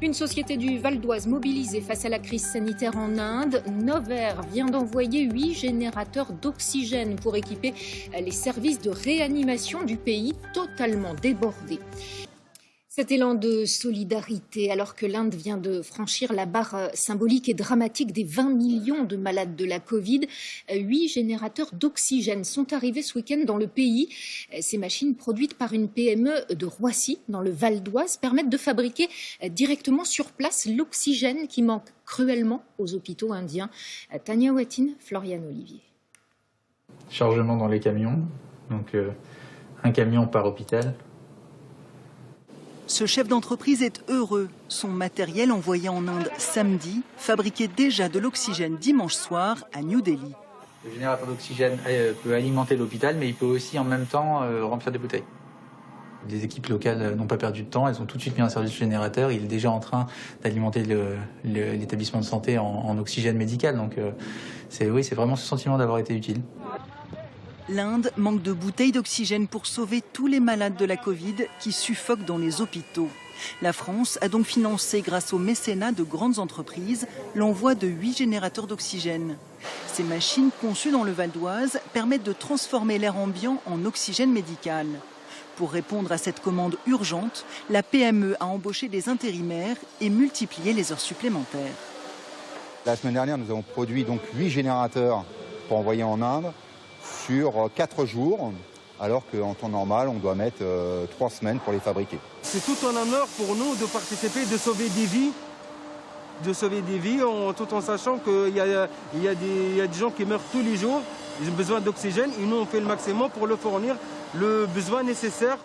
Une société du Val d'Oise mobilisée face à la crise sanitaire en Inde. Novair vient d'envoyer 8 générateurs d'oxygène pour équiper les services de réanimation du pays totalement débordés. Cet élan de solidarité, alors que l'Inde vient de franchir la barre symbolique et dramatique des 20 millions de malades de la Covid, 8 générateurs d'oxygène sont arrivés ce week-end dans le pays. Ces machines, produites par une PME de Roissy, dans le Val d'Oise, permettent de fabriquer directement sur place l'oxygène qui manque cruellement aux hôpitaux indiens. Tania Watine, Florian Olivier. Chargement dans les camions, donc un camion par hôpital. Ce chef d'entreprise est heureux. Son matériel envoyé en Inde samedi fabriquait déjà de l'oxygène dimanche soir à New Delhi. Le générateur d'oxygène peut alimenter l'hôpital, mais il peut aussi en même temps remplir des bouteilles. Les équipes locales n'ont pas perdu de temps, elles ont tout de suite mis un service générateur. Il est déjà en train d'alimenter l'établissement de santé en oxygène médical. Donc c'est vraiment ce sentiment d'avoir été utile. L'Inde manque de bouteilles d'oxygène pour sauver tous les malades de la Covid qui suffoquent dans les hôpitaux. La France a donc financé, grâce au mécénat de grandes entreprises, l'envoi de 8 générateurs d'oxygène. Ces machines, conçues dans le Val d'Oise, permettent de transformer l'air ambiant en oxygène médical. Pour répondre à cette commande urgente, la PME a embauché des intérimaires et multiplié les heures supplémentaires. La semaine dernière, nous avons produit donc 8 générateurs pour envoyer en Inde sur 4 jours, alors qu'en temps normal, on doit mettre 3 semaines pour les fabriquer. C'est tout un honneur pour nous de participer, de sauver des vies, tout en sachant qu'il y a des gens qui meurent tous les jours, ils ont besoin d'oxygène, et nous on fait le maximum pour leur fournir le besoin nécessaire.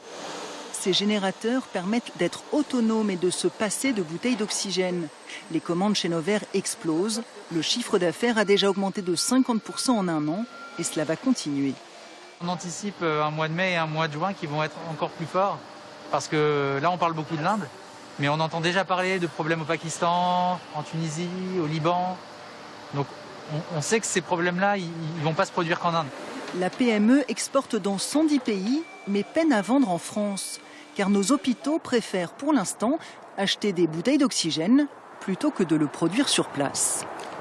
Ces générateurs permettent d'être autonomes et de se passer de bouteilles d'oxygène. Les commandes chez Novair explosent. Le chiffre d'affaires a déjà augmenté de 50% en un an et cela va continuer. On anticipe un mois de mai et un mois de juin qui vont être encore plus forts, parce que là on parle beaucoup de l'Inde, mais on entend déjà parler de problèmes au Pakistan, en Tunisie, au Liban. Donc on sait que ces problèmes-là, ils ne vont pas se produire qu'en Inde. La PME exporte dans 110 pays, mais peine à vendre en France, car nos hôpitaux préfèrent pour l'instant acheter des bouteilles d'oxygène plutôt que de le produire sur place.